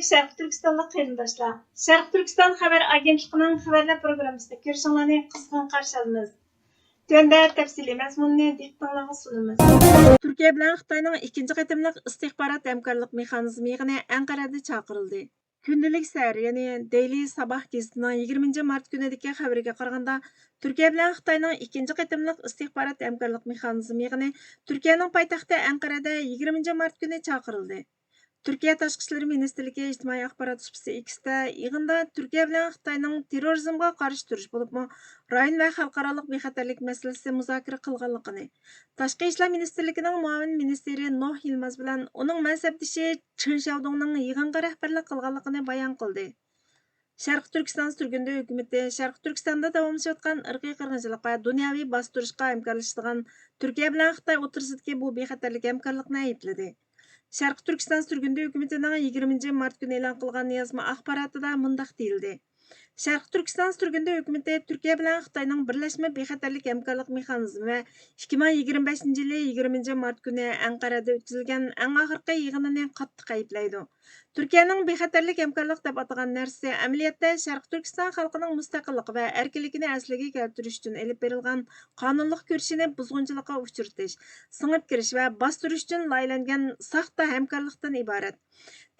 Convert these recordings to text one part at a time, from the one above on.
Hörmətlik Şərq Türkistanlıq qarindaşlar. Şərq Türkistan xəbər agentliğinin xəbərlər proqramısında görüşünüzü qızğın qarşı alırıq. Töndə təfsili məzmununu diqqətinizə sunumuz. Türkiyə bilan Xitayning ikinci qatimliq istihbarat həmkarlıq mexanizmi yığını Anqarada çağırıldı. Gündəlik sər, yəni Daily Sabah gazetining 20 mart günidagi xəbəriga qaraganda, Türkiyə bilan Xitayning ikinci qatimliq istihbarat həmkarlıq mexanizmi yığını Türkiye'nin poytaxti Anqarada 20 mart günü çağırıldı. Türkiye Tashqi ishlar Ministerligi ijtimoiy axborot supsi X'da yig'inda Turkiya bilan Xitoyning terrorizmga qarshi turish bo'libmi rayon va xalqaro bexatarlik masalasi muzokara qilganligini, Tashqi ishlar Ministerligining muavin ministri Noh Yilmaz bilan uning mansabdoshi Chen Xiaodongning yig'inga rahbarlik qilganligini bayon qildi. Sharq Turkiston surgundi hukumati Sharq Turkistonda davomlashayotgan irqiy qirg'inchilik va dunyoviy bostirishga hamkorlashadigan Turkiya bilan Xitoy o'rtasidagi bu bexatarlik hamkorlikni aybladi. Sharq Turkiston surgundi hukumatining 20 mart kuni e'lon qilgan yozma axborotida mundaq deyildi. Sharq Turkiston surgundi hukumati Turkiya bilan Xitoyning birlashma bexatarlik hamkorlik mexanizmi va 2025 yili 20 mart kuni Anqarada o'tkazilgan eng oxirgi yig'inini qattiq ayblaydi. Turkiyaning bexatarlik hamkorlik deb atagan narsa amaliyotda Sharq Turkiston xalqining mustaqilligi va erkinligini asliga keltirish uchun elib berilgan qonunliq kurishini buzg'unchilikqa uchratish, singib kirish va bostirish uchun loyihalangan saxta hamkorlikdan iborat.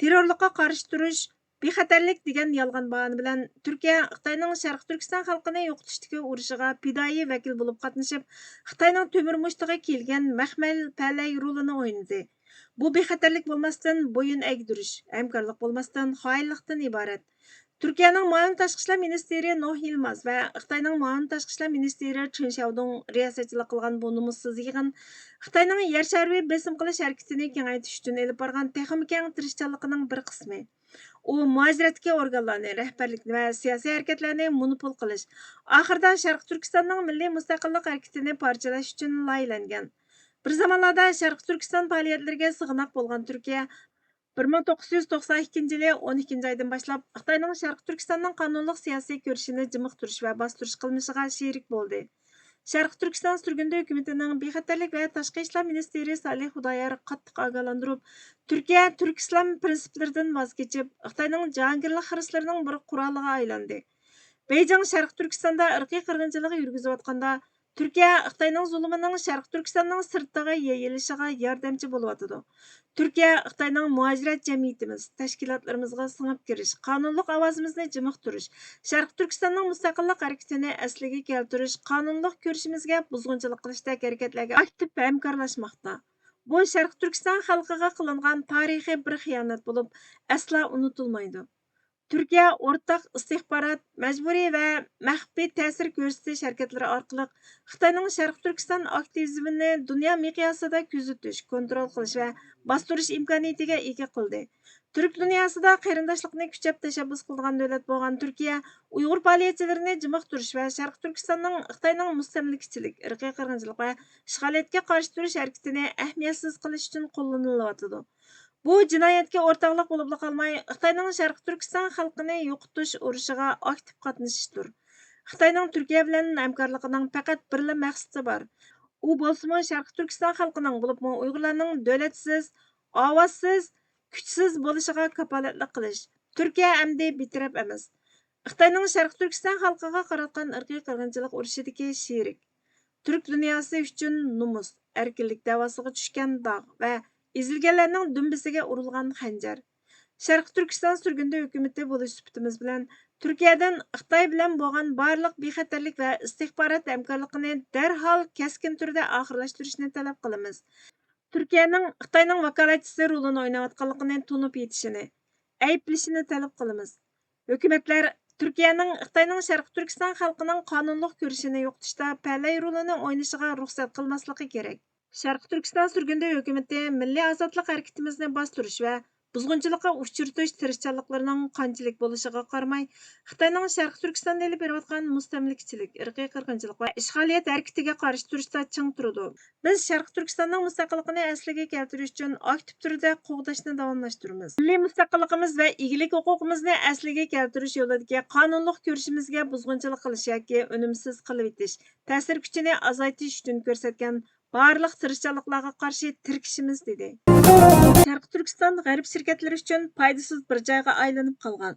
Terrorlikqa qarshi turish bexatarlik degan yolg'on bahona bilan Turkiya Xitoyning Sharq Turkiston xalqini yo'qitishdagi urushiga fidoyi vakil bo'lib qatnashib, Xitoyning temir mushtiga kelgan maxmal palay rolini o'ynadi. Bu bexatarlik bo'lmasdan bo'yin egdirish, hamkorlik bo'lmasdan xoinlikdan iborat. Turkiyaning muavin tashqi ishlar ministri Noh Yilmaz va Xitoyning muavin tashqi ishlar ministri Chen Xiaodong riyosatchilik qilgan bu numussiz yig'in Xitoyning yer shariga besim qilish harakatini kengaytirish uchun elib borgan texnik keng tirishchanligining bir qismi. U muajiratga organlarni, rahbarlikni va siyosiy harakatlarni monopol qilish, oxirida Sharq Turkistonning milliy mustaqillik harakatini parchalash uchun loyihalangan. Bir zamonlarda Sharq Turkiston faoliyatlariga sig'inoq bo'lgan Turkiya 1992 yili 12 oydan boshlab Xitoyning Sharq Turkistonning qonunliq siyosiy ko'rishini jimiqtirish va bostirish qilmishiga sherik bo'ldi. Sharq Turkiston surgundi hukumatining bexatarlik va tashqi ishlar ministri Salih Xudoyor qattiq ogohlantirib, Turkiya turk islom prinsiplaridan voz kechib, Xitoyning jahongirlik xirislarining bir quroliga aylandi. Beijing Sharq Turkistonda irqiy qirg'inchilik yurgizayotganda Turkiya Xitoyning zulmining Sharq Turkistonning sirtiga yeyilishiga yordamchi bo'lyotidi. Turkiya Xitoyning muajirat jamiyatimiz, tashkilotlarimizga singib kirish, qonunliq ovozimizni jimiqtirish, Sharq Turkistonning mustaqillik harakatini asliga keltirish, qonunliq ko'rishimizga buzg'unchilik qilishdagi harakatlarga aktiv hamkorlashmoqda. Bu Sharq Turkiston xalqiga qilingan tarixiy bir xiyonat bo'lib, asla unutilmaydi. Turkiya o'rtaq istihbarat, majburiy va maxfiy ta'sir ko'rsatish harakatlari orqali Xitoyning Sharq Turkiston aktivizmini dunyo miqyosida kuzatish, kontrol qilish va bostirish imkoniyatiga ega qildi. Turk dunyosida qarindoshlikni kuchab tashabbus qilgan davlat bo'lgan Turkiya Uyg'ur faoliyatchilarini jimiqtirish va Sharq Turkistonning Xitoyning mustamlikachilik, irqiy qirg'inchilik va ishg'oliyatga qarshi turish harakatini ahamiyatsiz qilish uchun qo'llanilyotidi. Bu jinoyatga o'rtoqlik bo'lib qolmay, Xitoyning Sharq Turkiston xalqini yo'qotish urushiga aktiv qatnashishdir. Xitoyning Turkiya bilan hamkorligining faqat bir maqsadi bor. U bo'lsa Sharq Turkiston xalqining bo'libmi Uyg'urlarning davlatsiz, ovozsiz, kuchsiz bo'lishiga kafolatlik qilish. Turkiya endi betaraf emas. Xitoyning Sharq Turkiston xalqiga qaratgan irqiy qirg'inchilik urushidagi sherik. Turk dunyosi uchun nomus, erkinlik davosiga tushgan dog' va ezilganlarning dumbisiga urilgan xanjar. Sharq Turkiston surgundi hukumati bo'lish sifatimiz bilan Turkiyadan Xitoy bilan bo'lgan barliq bexatarlik va istihbarat hamkorligini darhol keskin turda oxirlashtirishni talab qilamiz. Turkiyaning Xitoyning vakolatchisi rolini o'ynayotganligini tunib yetishini, ayblashini talab qilamiz. Hukumatlar Turkiyaning Xitoyning Sharq Turkiston xalqining qonunliq ko'rishini yo'qotishda palay rolini o'ynashiga ruxsat qilmasligi kerak. Sharq Turkiston surgundi hukumati milliy ozodlik harakatimizni bostirish va buzg'unchilikqa uchirtish tirishchanliklarining qanchalik bo'lishiga qaramay, Xitoyning Sharq Turkistonda olib berayotgan mustamlikachilik, irqiy qirg'inchilik va ishg'oliyat harakatiga qarshi turishda ching turdi. Biz Sharq Turkistonning mustaqilligini asliga keltirish uchun aktiv turda qo'g'dashni davomlashtiramiz. Milliy mustaqilligimiz va egilik huquqimizni asliga keltirish yo'lidagi qonunliq ko'rishimizga buzg'unchilik qilish yoki unumsiz qilib etish, ta'sir kuchini azaytish uchun ko'rsatgan barliq tirishchanliklarga qarshi tirkishimiz dedi. Sharqi Turkiston g'arb shirkatlari uchun foydasiz bir joyga aylanib qolgan.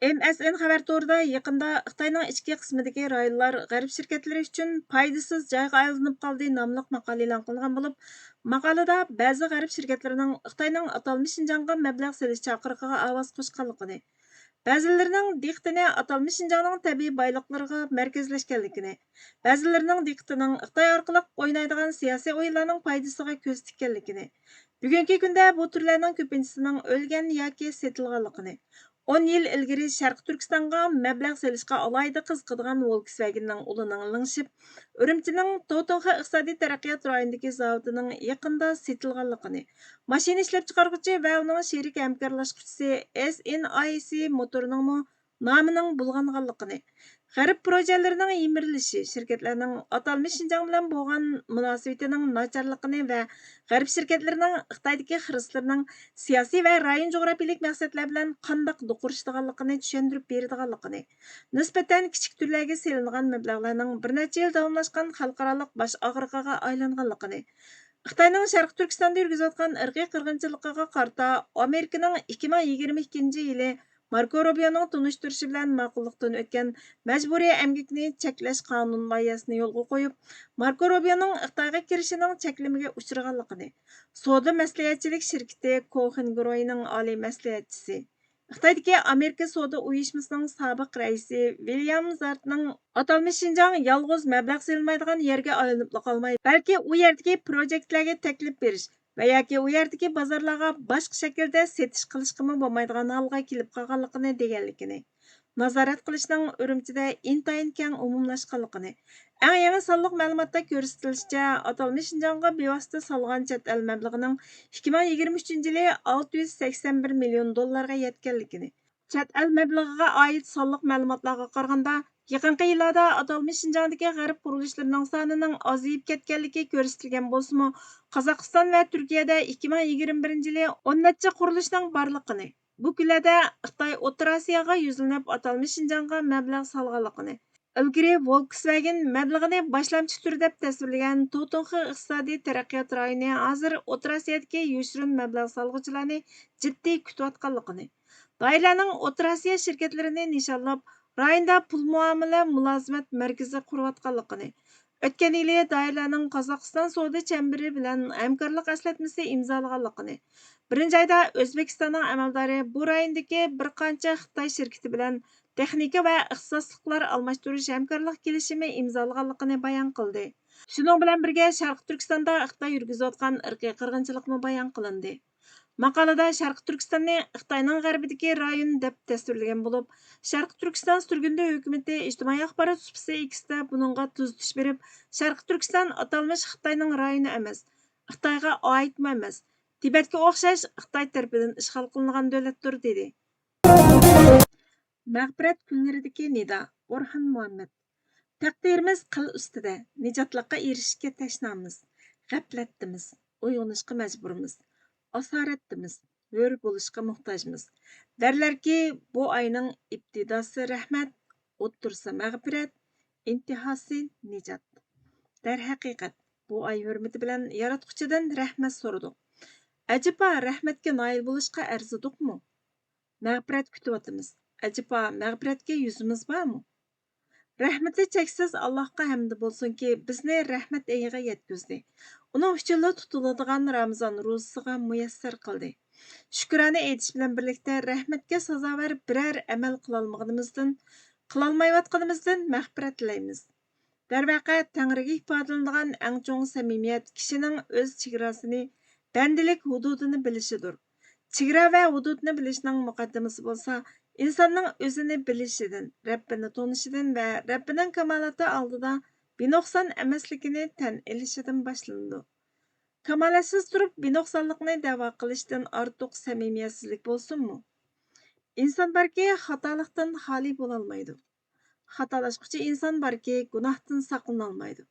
MSN xabar to'rida yaqinda Xitoyning ichki qismidagi rayonlar g'arb shirkatlari uchun foydasiz joyga aylanib qoldi nomli maqola e'lon qilingan bo'lib, maqolada ba'zi g'arb shirkatlarining Xitoyning atalmish Şinjanga mablag' selish chaqiriqiga ovoz qo'shganligini, ba'zilarining diqqatini atalmish Şinjanning tabiiy boyliqlariga markazlashganligini, ba'zilarining diqqatining Xitoy orqali o'ynaydigan siyosiy o'yinlarning foydasiga ko'z tikkanligini, bugungi kunda bu turlarning ko'pinchisining o'lgan yoki setilganligini, 10 yil ilgari Sharqi Turkistonga mablag' selishga alohida qiziqadigan Volkswagenning ulining lingshib, Urumchining To'to'xa iqtisodiy taraqqiyot rayonidagi zavodining yaqinda setilganligini, mashina ishlab chiqaruvchi va uning sherik hamkorlashuvchisi SNIC motorining nomining bulg'anganligini, g'arb projelarining yimirilishi, shirkatlarning atalmish Şinjan bilan bo'lgan munosabatining nacharligini va g'arb shirkatlarining Xitoydagi xirislarining siyosiy va rayon jo'grafiyalik maqsadlar bilan qandoq do'qurishdiganligini tushuntirib beradiganligini, nisbatan kichik turlarga selingan mablag'larning bir necha yil davomlashgan xalqaroliq bosh og'rig'iga aylanganligini, Xitoyning Sharqi Turkistonda yurgizayotgan irqiy qirg'inchiligiga qarata Amerikaning 2022 yili Marko Rubioning tunishtirishi bilan ma'qullikdan o'tgan majburiy emgakni cheklash qonun loyihasini yo'lga qo'yib, Marko Rubioning Xitoyga kirishining cheklamaga uchraganligini, savdo maslahatchilik shirkati Kohin-Groyning oliy maslahatchisi, Xitoydagi Amerika savdo uyushmasining sobiq raisi William Zartning atalmish Şinjan yolg'iz mablag' serilmaydigan yerga aylanib qolmay, balki u yerdagi projektlarga taklif berish va yoki u yerdagi bozorlarga boshqa shaklda setish qilishga bo'lmaydigan holga kelib qolganligini deganligini, nazorat qilishning Urumchida intayin keng umumlashganligini, eng yangi sonliq ma'lumotda ko'rsatilishicha, atalmish Şinjanga bevosita solgan chet el mablag'ining 2023 yili 681 million dollarga yetganligini, chet el mablag'iga oid sonliq ma'lumotlarga qaraganda, yaqinqi yillarda atalmish Şinjandagi g'arb qurilishlarning sonining ozayib ketganligi ko'rsatilgan bo'lsa-mu, Qozog'iston va Turkiyada 2021 yili 10 necha qurilishning borligini, bu kunlarda Xitoy O'rta Osiyoga yuzlanib atalmish Şinjanga mablag' solganligini, ilgari Volkswagen mablag'ini boshlamchi tur deb tasvirlagan To'to'xa iqtisodiy taraqqiyot rayoni hozir O'rta Osiyodagi yoshirin mablag' solg'uvchilarni jiddiy kutayotganligini, doiralarning O'rta Osiyo shirkatlarini nishonlab, rayonda pul muomala mulozimat markazi qurayotganligini, o'tgan yili doiralarning Qozog'iston savdo chemberi bilan hamkorlik eslatmasi imzolaganligini, birinchi oyda O'zbekistonning amaldori bu rayondagi bir qancha Xitoy shirkati bilan texnika va ixtisosliklar almashtirish hamkorlik kelishimi imzolaganligini bayon qildi. Shuning bilan birga Sharqi Turkistonda Xitoy yurgizayotgan irqiy qirg'inchilikni bayon qilindi. Maqolada Sharqi Turkistonni Xitoyning g'arbidagi rayon deb tasvirlagan bo'lib, Sharqi Turkiston Surgundi hukumati ijtimoiy axborot supsi X'da buningga tuzitish berib, Sharqi Turkiston atalmish Xitoyning rayoni emas, Xitoyga oidmi emas, Tibetga o'xshash Xitoy tarafidan ishg'ol qilingan davlatdir dedi. Mag'firat kunlaridagi nido. Orxon Muhammad. Taqdirimiz qil ustida, nijotlikqa erishishga tashnamiz, g'aflatdimiz, uyg'onishga majburmiz, asoratdimiz, hur bo'lishga muhtojmiz. Darlarki, bu oyning ibtidosi rahmat, o'ttirsa mag'firat, intihosi nijot. Darhaqiqat, bu oy hurmati bilan yaratquchidan rahmat so'radik. Ajaba rahmatga noil bo'lishga arzidiqmi? Mag'firat kutyapmiz. Ajaba mag'firatga yuzimiz bormi? Rahmeti cheksiz Allohga hamd bo'lsinki, bizni rahmat ayiga yetkazdi. Uning uchun tutiladigan Ramazon ro'zasiga muyassar qildi. Shukrona aytish bilan birlikda rahmatga sazovor biror amal qilolmayotganimizdan mag'firat tilaymiz. Darvaqa Tangriga ifodalanadigan eng cho'ng samimiyat kishining o'z chegarasini, bandalik hududini bilishidir. Chegara va hududni bilishning muqaddimasi bo'lsa, insonning o'zini bilishidan, Rabbini tonishidan va Rabbining kamolati oldida benoqson emasligini tan olishidan boshlanadi. Kamolatsiz turib benoqsonlikni da'vo qilishdan ortiq samimiyatsizlik bo'lsinmi? Inson borki, xatolikdan xoli bo'lolmaydi. Xatolashquchi inson borki, gunohdan saqlanolmaydi.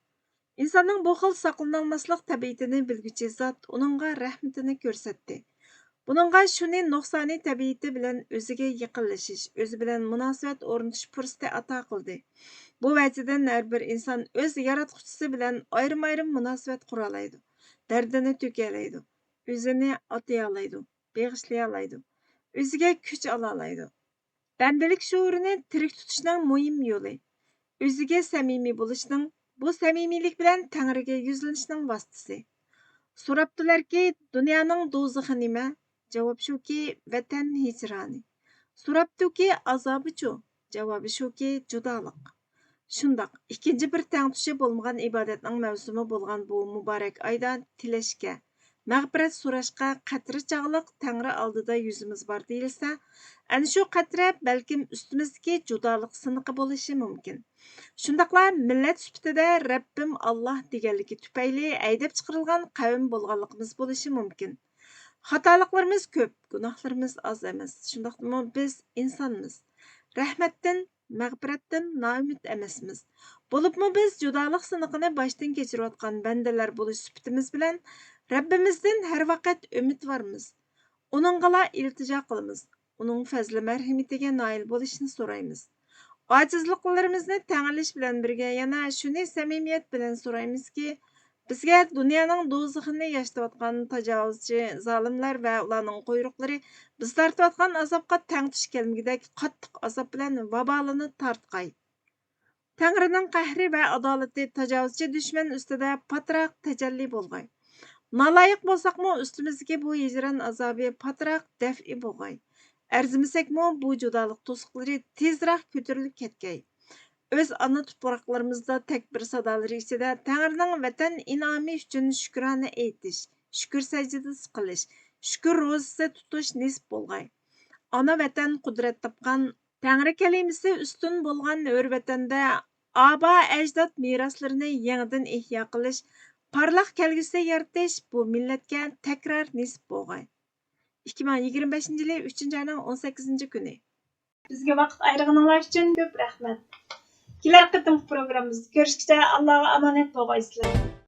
Insonning bu xil saqlanolmaslik tabiatini bilguchi zot uningga rahmatini ko'rsatdi. Buningga shuni nuqsoni tabiati bilan o'ziga yaqinlashish, o'zi bilan munosabat o'rnatish fursati ato qildi. Bu vajidan har bir inson o'z yaratquchisi bilan ayrim-ayrim munosabat qura oladi, dardini to'ka oladi. o'zini ataya oladi, beg'ishlay oladi, o'ziga kuch ola oladi. Bandalik shuurini tirik tutishning muhim yo'li, o'ziga samimiy bo'lishning, bu samimiylik bilan Tangriga yuzlanishning vositasi. So'rabdilarki, dunyoning do'zaxi nima? Javob shuki, vatan hijroni. So'rabdiki, azobi-chu? Javobi shuki, judolik. Shundoq, ikkinchi bir tangtushi bo'lmagan ibodatning mavsumi bo'lgan bu muborak oyda tilashga, mag'firat so'rashga qatri chog'liq Tangri oldida yuzimiz bor deyilsa, ana shu qatra balkim ustimizdagi judolik siniqi bo'lishi mumkin. Shundoqla millat sifatida Rabbim Alloh deganligi tufayli haydab chiqarilgan qavm bo'lganligimiz bo'lishi mumkin. Xatoliklarimiz ko'p, gunohlarimiz oz emas. Shundoqmi biz insonmiz. Rahmatdan, mag'firatdan noumid emasmiz. Bo'libmi biz judolik siniqini boshdan kechirayotgan bandalar bo'lish sifatimiz bilan Rabbimizdan har vaqt umidvormiz. Uningga iltijo qilamiz. Uning fazli marhamatiga noil bo'lishni so'raymiz. Ojizliklarimizni ta'ng'ilish bilan birga yana shuni samimiyat bilan so'raymizki, bizga dunyoning do'zaxini yashayotgan tajovuzchi zolimlar va ularning quyruqlari biz tortayotgan azobga tangtish kelmagidek qattiq azob bilan vabolini tortqay. Tangrining qahri va adolati tajovuzchi dushman ustida patroq tajalli bo'lg'ay. Naloyiq bo'lsaqmi ustimizga bu hijron azobi patroq daf'i bo'lg'ay. Arzimasakmi bu judolik to'siqlari tezroq ko'tarilib ketgay. Öz ana tuproqlarimizda takbir sadolari ichida Tangrining vatan in'omi uchun shukrona aytish, shukr sajdasi qilish, shukr ro'zasi tutish nisb bo'lg'ay. Ana vatan qudrat topgan, Tangri kalimasi ustun bo'lgan hur vatanda abo ajdod meroslarini yangidan ihyo qilish, parlaq kelgusi yaratish bu millatga takror nisb bo'lg'ay. 2025-yili 3-oyning 18-kuni. Bizga vaqt ayirganingiz uchun ko'p rahmat. Kelar qitimki programmamizda ko'rishguncha Allohga omonat bo'lg'aysizlar.